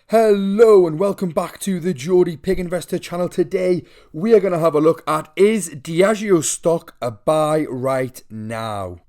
Hello and welcome back to the Geordie Pig Investor channel. Today we are going to have a look at, is Diageo stock a buy right now?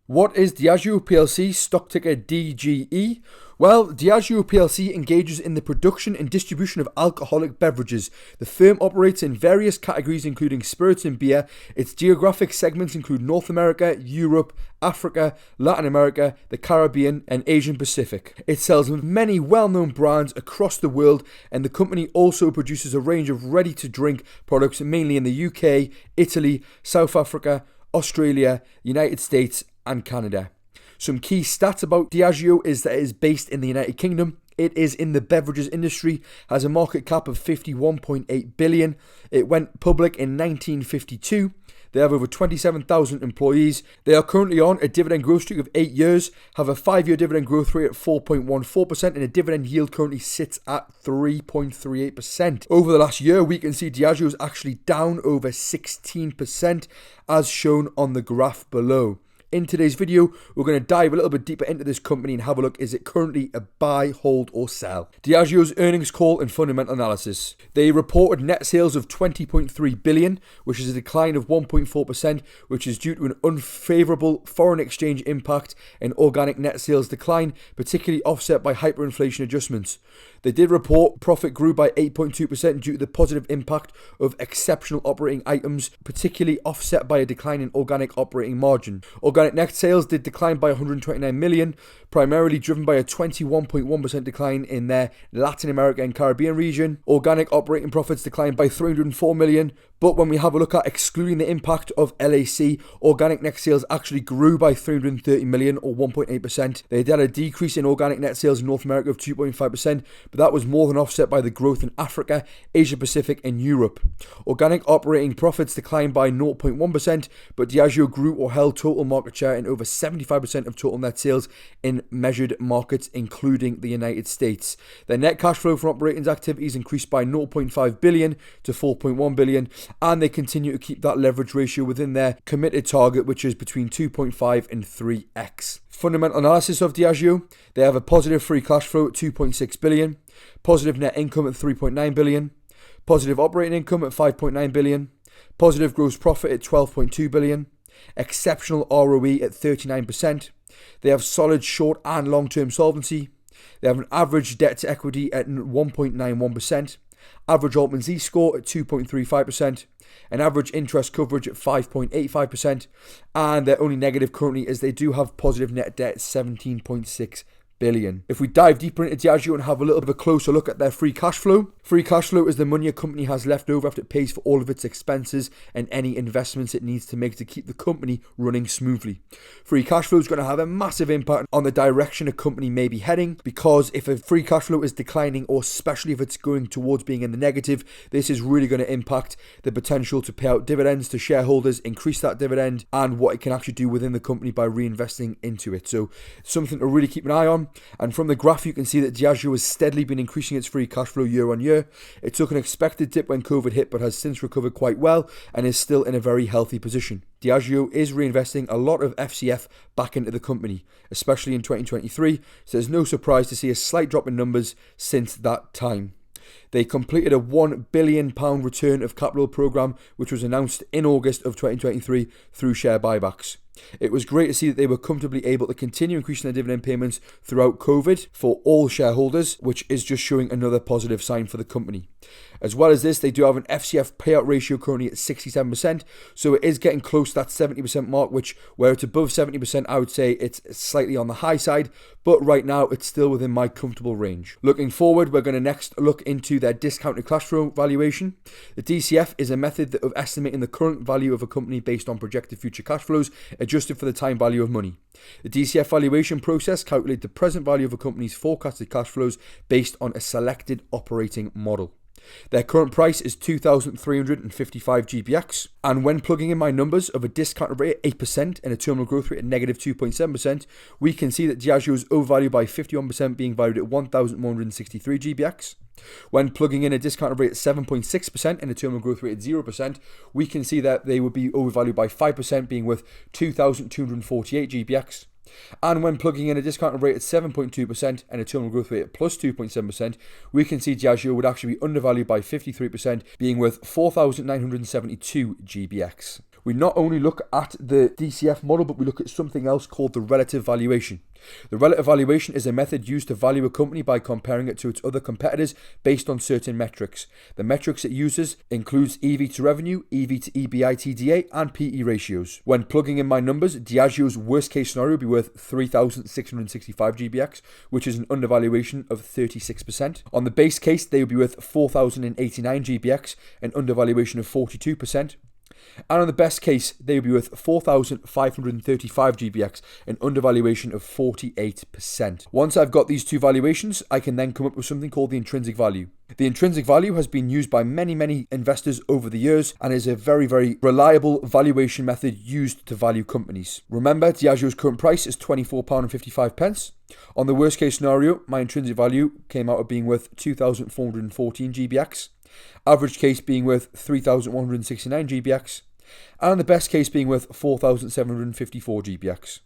What is Diageo PLC, stock ticker DGE? Well, Diageo PLC engages in the production and distribution of alcoholic beverages. The firm operates in various categories including spirits and beer. Its geographic segments include North America, Europe, Africa, Latin America, the Caribbean and Asian Pacific. It sells many well-known brands across the world, and the company also produces a range of ready-to-drink products mainly in the UK, Italy, South Africa, Australia, United States and Canada. Some key stats about Diageo is that it is based in the United Kingdom. It is in the beverages industry, has a market cap of 51.8 billion. It went public in 1952. They have over 27,000 employees. They are currently on a dividend growth streak of 8 years, have a 5-year dividend growth rate at 4.14%, and a dividend yield currently sits at 3.38%. Over the last year, we can see Diageo is actually down over 16%, as shown on the graph below. In today's video, we're going to dive a little bit deeper into this company and have a look, is it currently a buy, hold or sell? Diageo's earnings call and fundamental analysis. They reported net sales of 20.3 billion, which is a decline of 1.4%, which is due to an unfavourable foreign exchange impact and organic net sales decline, particularly offset by hyperinflation adjustments. They did report profit grew by 8.2% due to the positive impact of exceptional operating items, particularly offset by a decline in organic operating margin. Organic net sales did decline by 129 million, primarily driven by a 21.1% decline in their Latin America and Caribbean region. Organic operating profits declined by 304 million, but when we have a look at excluding the impact of LAC, organic net sales actually grew by 330 million or 1.8%. They had a decrease in organic net sales in North America of 2.5%, but that was more than offset by the growth in Africa, Asia Pacific and Europe. Organic operating profits declined by 0.1%, but Diageo grew or held total market share in over 75% of total net sales in measured markets, including the United States. Their net cash flow from operating activities increased by 0.5 billion to 4.1 billion, and they continue to keep that leverage ratio within their committed target, which is between 2.5 and 3x. Fundamental analysis of Diageo. They have a positive free cash flow at 2.6 billion, positive net income at 3.9 billion, positive operating income at 5.9 billion, positive gross profit at 12.2 billion, exceptional ROE at 39%. They have solid short and long-term solvency. They have an average debt to equity at 1.91%, average Altman Z score at 2.35%, an average interest coverage at 5.85%, and their only negative currently is they do have positive net debt at 17.6 billion. If we dive deeper into Diageo and have a little bit of a closer look at their free cash flow. Free cash flow is the money a company has left over after it pays for all of its expenses and any investments it needs to make to keep the company running smoothly. Free cash flow is going to have a massive impact on the direction a company may be heading, because if a free cash flow is declining, or especially if it's going towards being in the negative, this is really going to impact the potential to pay out dividends to shareholders, increase that dividend, and what it can actually do within the company by reinvesting into it. So something to really keep an eye on. And from the graph you can see that Diageo has steadily been increasing its free cash flow year on year. It took an expected dip when COVID hit, but has since recovered quite well and is still in a very healthy position. Diageo is reinvesting a lot of FCF back into the company, especially in 2023, so there's no surprise to see a slight drop in numbers since that time. They completed a £1 billion return of capital programme, which was announced in August of 2023 through share buybacks. It was great to see that they were comfortably able to continue increasing their dividend payments throughout COVID for all shareholders, which is just showing another positive sign for the company. As well as this, they do have an FCF payout ratio currently at 67%, so it is getting close to that 70% mark, which where it's above 70%, I would say it's slightly on the high side, but right now it's still within my comfortable range. Looking forward, we're going to next look into their discounted cash flow valuation. The DCF is a method of estimating the current value of a company based on projected future cash flows, adjusted for the time value of money. The DCF valuation process calculates the present value of a company's forecasted cash flows based on a selected operating model. Their current price is 2,355 GPX, and when plugging in my numbers of a discount rate at 8% and a terminal growth rate at negative 2.7%, we can see that Diageo is overvalued by 51%, being valued at 1,163 GPX. When plugging in a discount rate at 7.6% and a terminal growth rate at 0%, we can see that they would be overvalued by 5%, being worth 2,248 GPX. And when plugging in a discounted rate at 7.2% and a terminal growth rate at plus 2.7%, we can see Diageo would actually be undervalued by 53%, being worth 4,972 GBX. We not only look at the DCF model, but we look at something else called the relative valuation. The relative valuation is a method used to value a company by comparing it to its other competitors based on certain metrics. The metrics it uses includes EV to revenue, EV to EBITDA, and PE ratios. When plugging in my numbers, Diageo's worst case scenario would be worth 3,665 GBX, which is an undervaluation of 36%. On the base case, they would be worth 4,089 GBX, an undervaluation of 42%. And on the best case, they would be worth 4,535 GBX, an undervaluation of 48%. Once I've got these two valuations, I can then come up with something called the intrinsic value. The intrinsic value has been used by many investors over the years and is a very reliable valuation method used to value companies. Remember, Diageo's current price is £24.55. On the worst case scenario, my intrinsic value came out of being worth 2,414 GBX. Average case being worth 3,169 GBX, and the best case being worth 4,754 GBX.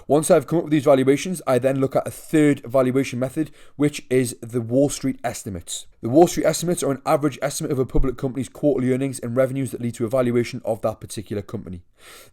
Once I've come up with these valuations, I then look at a third valuation method, which is the Wall Street estimates. The Wall Street estimates are an average estimate of a public company's quarterly earnings and revenues that lead to a valuation of that particular company.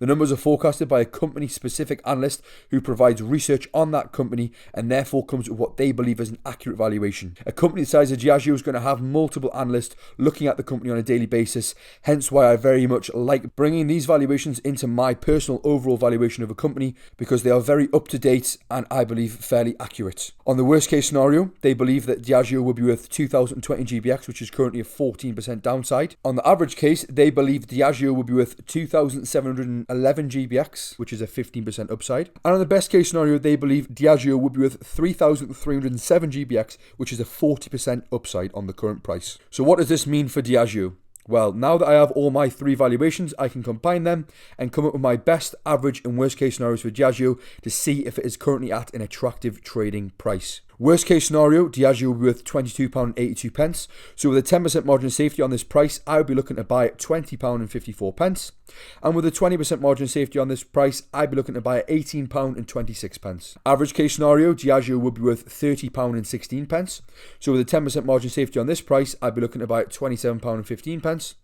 The numbers are forecasted by a company-specific analyst who provides research on that company and therefore comes with what they believe is an accurate valuation. A company the size of Diageo is going to have multiple analysts looking at the company on a daily basis, hence why I very much like bringing these valuations into my personal overall valuation of a company, because they are very up-to-date and I believe fairly accurate. On the worst case scenario, they believe that Diageo will be worth 2,020 GBX, which is currently a 14% downside. On the average case, they believe Diageo will be worth 2,711 GBX, which is a 15% upside. And on the best case scenario, they believe Diageo will be worth 3,307 GBX, which is a 40% upside on the current price. So what does this mean for Diageo? Well, now that I have all my three valuations, I can combine them and come up with my best, average and worst case scenarios for Diageo to see if it is currently at an attractive trading price. Worst case scenario, Diageo will be worth £22.82. So with a 10% margin of safety on this price, I would be looking to buy at £20.54. And with a 20% margin of safety on this price, I'd be looking to buy at £18.26. Average case scenario, Diageo would be worth £30.16. So with a 10% margin of safety on this price, I'd be looking to buy at £27.15.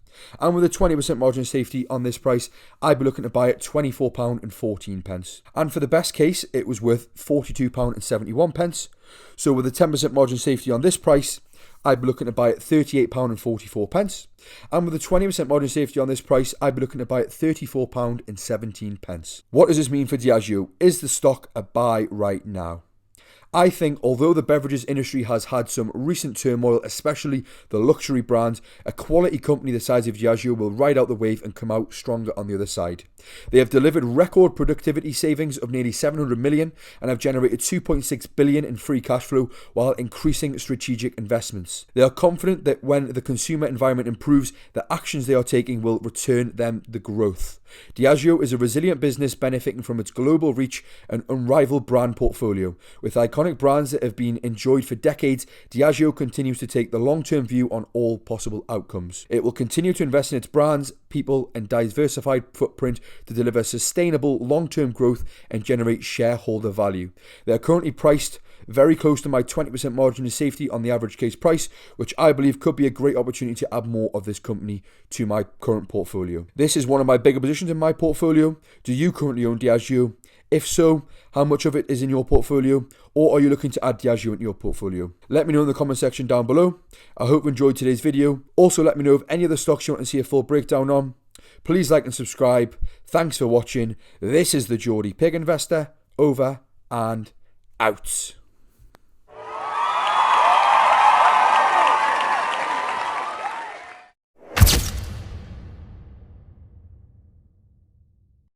And with a 20% margin of safety on this price, I'd be looking to buy at £24.14. And for the best case, it was worth £42.71. So with a 10% margin of safety on this price, I'd be looking to buy at £38.44. And with a 20% margin of safety on this price, I'd be looking to buy at £34.17. What does this mean for Diageo? Is the stock a buy right now? I think although the beverages industry has had some recent turmoil, especially the luxury brands, a quality company the size of Diageo will ride out the wave and come out stronger on the other side. They have delivered record productivity savings of nearly 700 million and have generated 2.6 billion in free cash flow while increasing strategic investments. They are confident that when the consumer environment improves, the actions they are taking will return them the growth. Diageo is a resilient business benefiting from its global reach and unrivaled brand portfolio. With iconic brands that have been enjoyed for decades, Diageo continues to take the long-term view on all possible outcomes. It will continue to invest in its brands, people and diversified footprint to deliver sustainable long-term growth and generate shareholder value. They are currently priced very close to my 20% margin of safety on the average case price, which I believe could be a great opportunity to add more of this company to my current portfolio. This is one of my bigger positions in my portfolio. Do you currently own Diageo? If so, how much of it is in your portfolio, or are you looking to add Diageo into your portfolio? Let me know in the comment section down below. I hope you enjoyed today's video. Also, let me know of any other stocks you want to see a full breakdown on. Please like and subscribe. Thanks for watching. This is the Geordie Pig Investor, over and out.